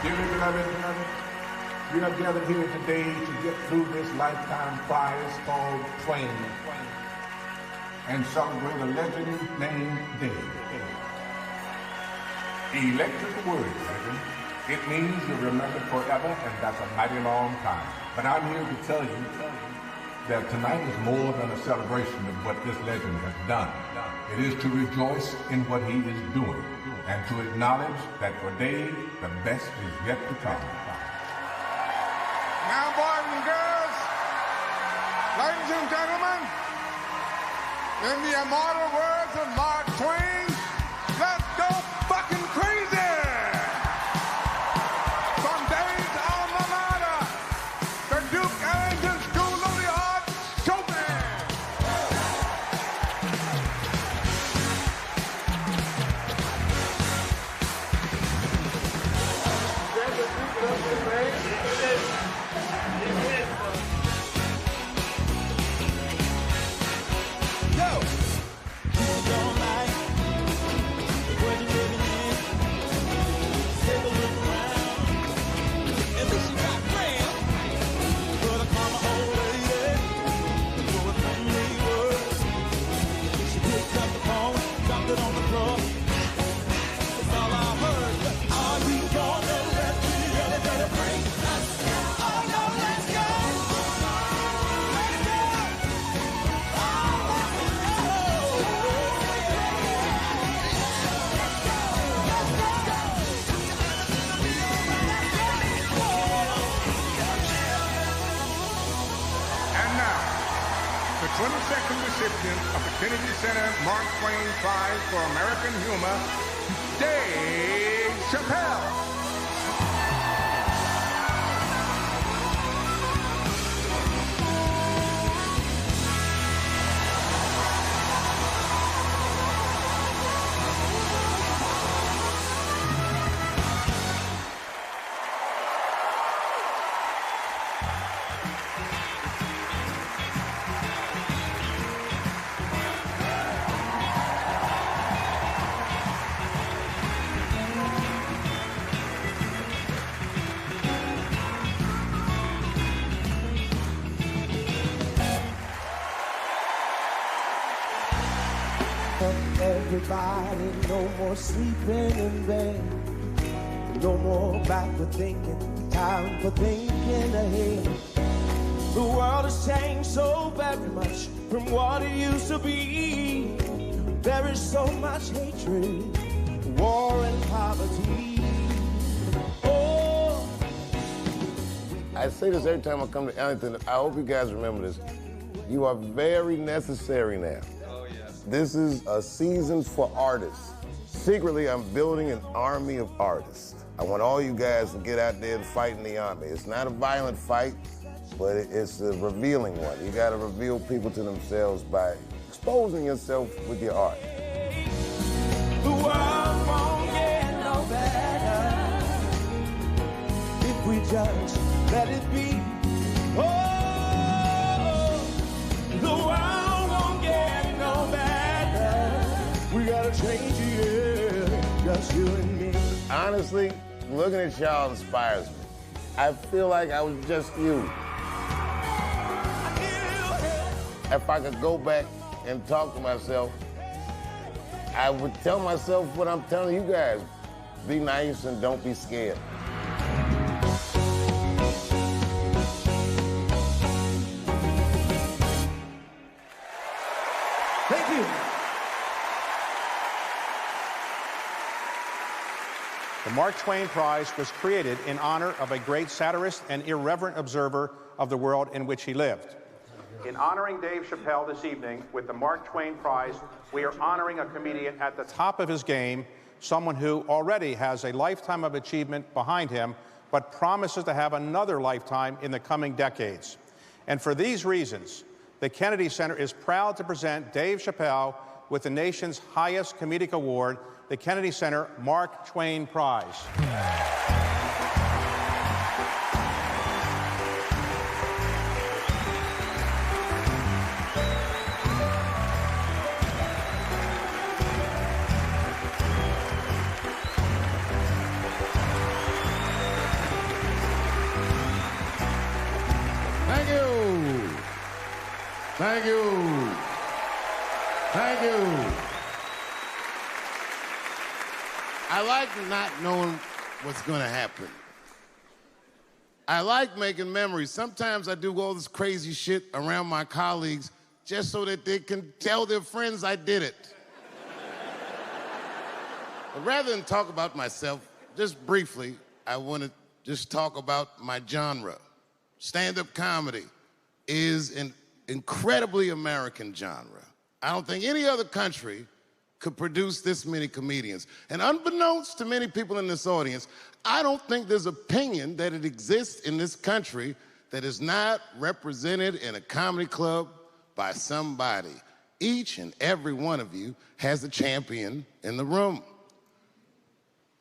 Dearly beloved, we are gathered here today to get through this lifetime prize called TWAIN and celebrate a legend named Dave. Electric word, legend. It means you're remembered forever, and that's a mighty long time. But I'm here to tell you that tonight is more than a celebration of what this legend has done. It is to rejoice in what he is doing and to acknowledge that for Dave, the best is yet to come. Now, boys and girls, ladies and gentlemen, in the immortal words of Mark Twain, let's go fucking crazy! From Dave's alma mater, the Duke Ellington School of the Arts, Chopin! The 22nd recipient of the Kennedy Center Mark Twain Prize for American Humor, Dave Chappelle. Everybody, no more sleeping in bed, no more backward thinking, time for thinking ahead. The world has changed so very much from what it used to be. There is so much hatred, war and poverty. Oh, I say this every time I come to Ellington. I hope you guys remember this. You are very necessary now. This is a season for artists. Secretly, I'm building an army of artists. I want all you guys to get out there and fight in the army. It's not a violent fight, but it's a revealing one. You gotta reveal people to themselves by exposing yourself with your art. the world won't get no better if we just let it be. Oh, the world won't get no better. We gotta change it, just you and me. Honestly, looking at y'all inspires me. I feel like I was just you. If I could go back and talk to myself, I would tell myself what I'm telling you guys. Be nice and don't be scared. Thank you. The Mark Twain Prize was created in honor of a great satirist and irreverent observer of the world in which he lived. In honoring Dave Chappelle this evening with the Mark Twain Prize, we are honoring a comedian at the top of his game, someone who already has a lifetime of achievement behind him, but promises to have another lifetime in the coming decades. And for these reasons, the Kennedy Center is proud to present Dave Chappelle with the nation's highest comedic award, the Kennedy Center Mark Twain Prize. Thank you. Thank you. I like not knowing what's gonna happen. I like making memories. Sometimes I do all this crazy shit around my colleagues just so that they can tell their friends I did it. But rather than talk about myself, just briefly, I want to just talk about my genre. Stand-up comedy is an incredibly American genre. I don't think any other country could produce this many comedians. And unbeknownst to many people in this audience, I don't think there's opinion that it exists in this country that is not represented in a comedy club by somebody. Each and every one of you has a champion in the room.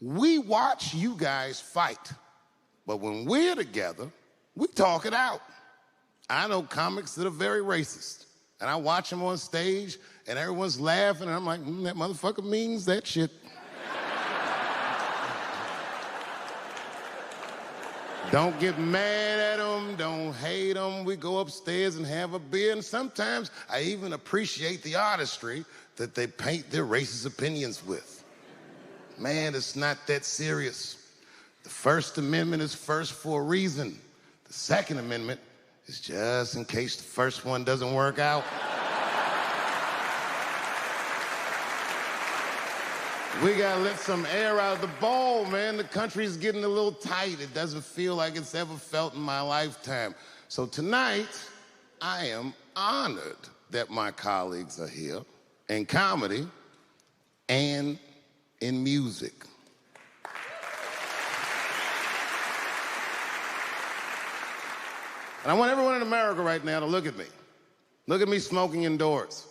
We watch you guys fight, but when we're together, we talk it out. I know comics that are very racist, and I watch them on stage, and everyone's laughing, and I'm like, that motherfucker means that shit. Don't get mad at them, don't hate them. We go upstairs and have a beer, and sometimes I even appreciate the artistry that they paint their racist opinions with. Man, it's not that serious. The First Amendment is first for a reason. The Second Amendment is just in case the first one doesn't work out. We gotta let some air out of the ball, man. The country's getting a little tight. It doesn't feel like it's ever felt in my lifetime. So tonight, I am honored that my colleagues are here in comedy and in music. And I want everyone in America right now to look at me. Look at me smoking indoors.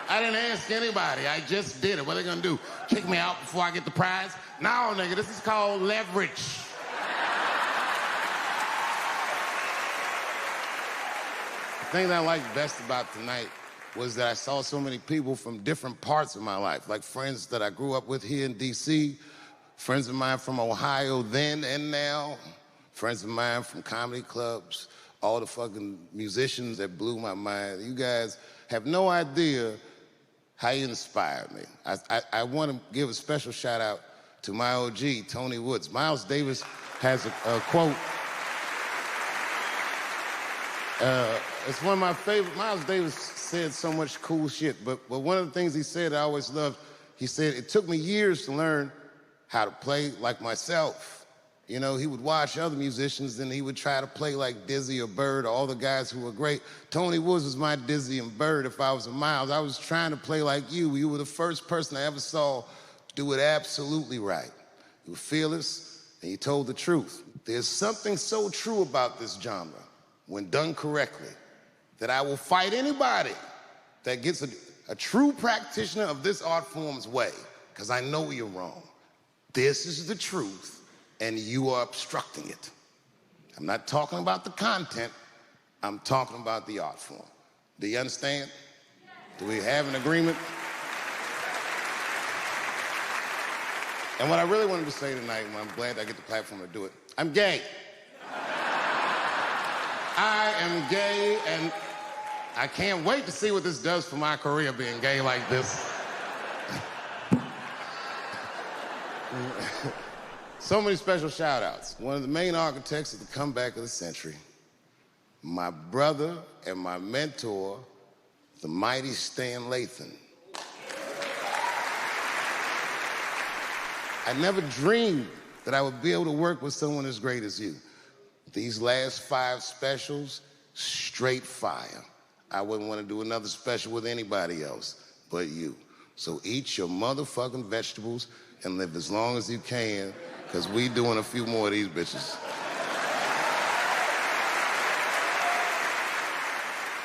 I didn't ask anybody, I just did it. What are they gonna do? Kick me out before I get the prize? No, nigga, this is called leverage. The thing that I liked best about tonight was that I saw so many people from different parts of my life, like friends that I grew up with here in DC, friends of mine from Ohio then and now, friends of mine from comedy clubs, all the fucking musicians that blew my mind. You guys have no idea how you inspired me. I want to give a special shout out to my OG, Tony Woods. Miles Davis has a quote. It's one of my favorite. Miles Davis said so much cool shit, but one of the things he said I always loved, he said, it took me years to learn how to play like myself. You know, he would watch other musicians and he would try to play like Dizzy or Bird or all the guys who were great. Tony Woods was my Dizzy and Bird if I was a Miles. I was trying to play like you. You were the first person I ever saw do it absolutely right. You were fearless and you told the truth. There's something so true about this genre, when done correctly, that I will fight anybody that gets a true practitioner of this art form's way, because I know you're wrong. This is the truth. And you are obstructing it. I'm not talking about the content, I'm talking about the art form. Do you understand? Do we have an agreement? And what I really wanted to say tonight, and I'm glad I get the platform to do it, I'm gay. I am gay, and I can't wait to see what this does for my career, being gay like this. So many special shout-outs. One of the main architects of the comeback of the century, my brother and my mentor, the mighty Stan Lathan. I never dreamed that I would be able to work with someone as great as you. These last 5 specials, straight fire. I wouldn't want to do another special with anybody else but you. So eat your motherfucking vegetables and live as long as you can, because we doing a few more of these bitches.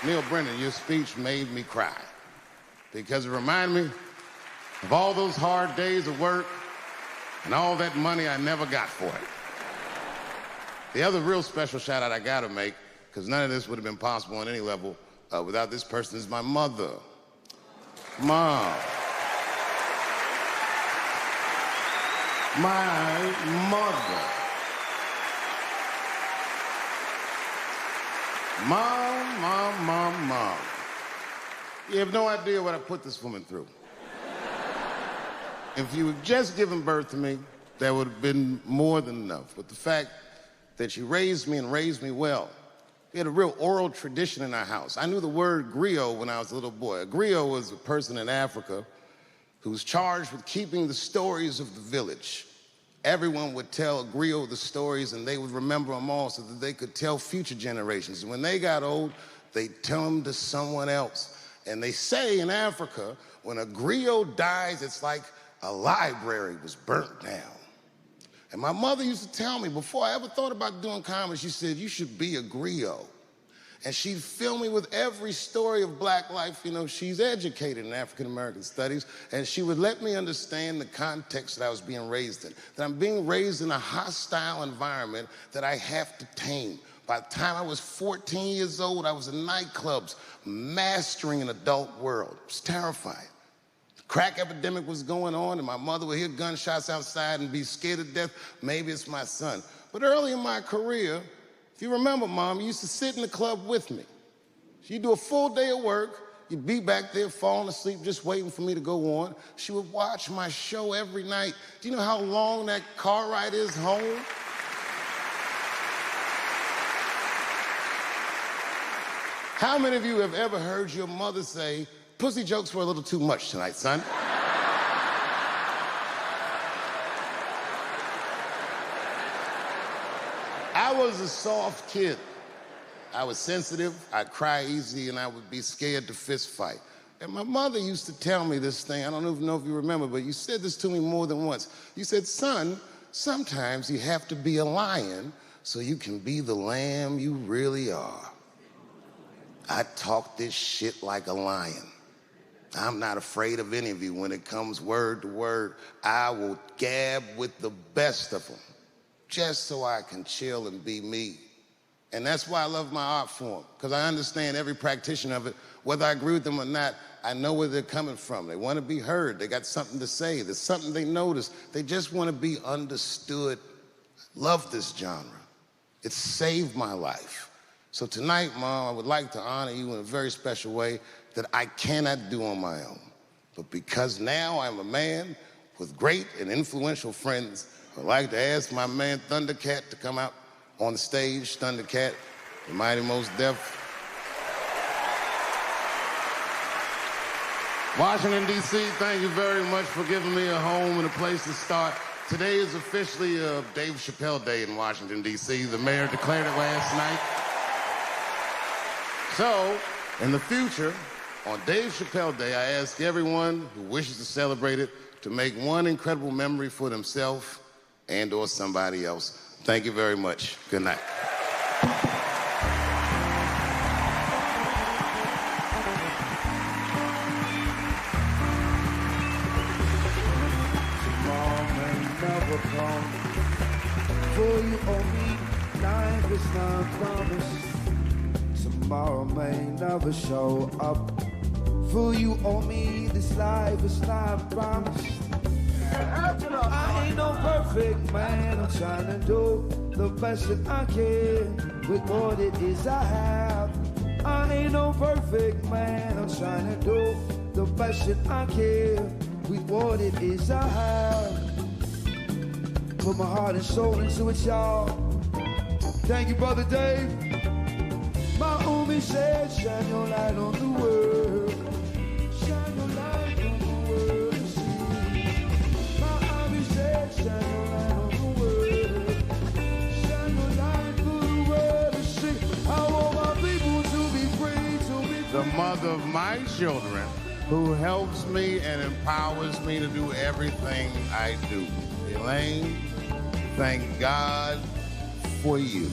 Neil Brennan, your speech made me cry, because it reminded me of all those hard days of work and all that money I never got for it. The other real special shout out I gotta make, because none of this would have been possible on any level without this person, is my mother. Mom. My mother. Mom. You have no idea what I put this woman through. If you had just given birth to me, that would have been more than enough. But the fact that she raised me and raised me well, we had a real oral tradition in our house. I knew the word griot when I was a little boy. A griot was a person in Africa who was charged with keeping the stories of the village. Everyone would tell a griot the stories, and they would remember them all so that they could tell future generations. And when they got old, they'd tell them to someone else. And they say in Africa, when a griot dies, it's like a library was burnt down. And my mother used to tell me, before I ever thought about doing comedy, she said, you should be a griot. And she'd fill me with every story of black life. You know, she's educated in African-American studies, and she would let me understand the context that I was being raised in, that I'm being raised in a hostile environment that I have to tame. By the time I was 14 years old, I was in nightclubs, mastering an adult world. It was terrifying. The crack epidemic was going on, and my mother would hear gunshots outside and be scared to death. Maybe it's my son. But early in my career, if you remember, Mom, you used to sit in the club with me. She'd do a full day of work. You'd be back there falling asleep, just waiting for me to go on. She would watch my show every night. Do you know how long that car ride is home? How many of you have ever heard your mother say, pussy jokes were a little too much tonight, son? I was a soft kid. I was sensitive, I'd cry easy, and I would be scared to fist fight. And my mother used to tell me this thing, I don't even know if you remember, but you said this to me more than once. You said, son, sometimes you have to be a lion so you can be the lamb you really are. I talk this shit like a lion. I'm not afraid of any of you. When it comes word to word, I will gab with the best of them, just so I can chill and be me. And that's why I love my art form, because I understand every practitioner of it. Whether I agree with them or not, I know where they're coming from. They want to be heard. They got something to say. There's something they notice. They just want to be understood. Love this genre. It saved my life. So tonight, Mom, I would like to honor you in a very special way that I cannot do on my own. But because now I'm a man with great and influential friends, I'd like to ask my man Thundercat to come out on the stage. Thundercat, the Mighty Most Def. Washington, D.C., thank you very much for giving me a home and a place to start. Today is officially Dave Chappelle Day in Washington, D.C. The mayor declared it last night. So, in the future, on Dave Chappelle Day, I ask everyone who wishes to celebrate it to make one incredible memory for themselves and or somebody else. Thank you very much. Good night. Tomorrow may never come, for you owe me, life is not promised. Tomorrow may never show up, for you owe me, this life is not promised. I ain't no perfect man, I'm trying to do the best that I can with what it is I have. I ain't no perfect man, I'm trying to do the best that I can with what it is I have. Put my heart and soul into it, y'all. Thank you, Brother Dave. My homie said, shine your light on the world. Shine your light on the world to see. My homie said, shine your light on the world. Shine your light for the world to see. I want my people to be free, to be free. The mother of my children, who helps me and empowers me to do everything I do. Elaine, thank God for you.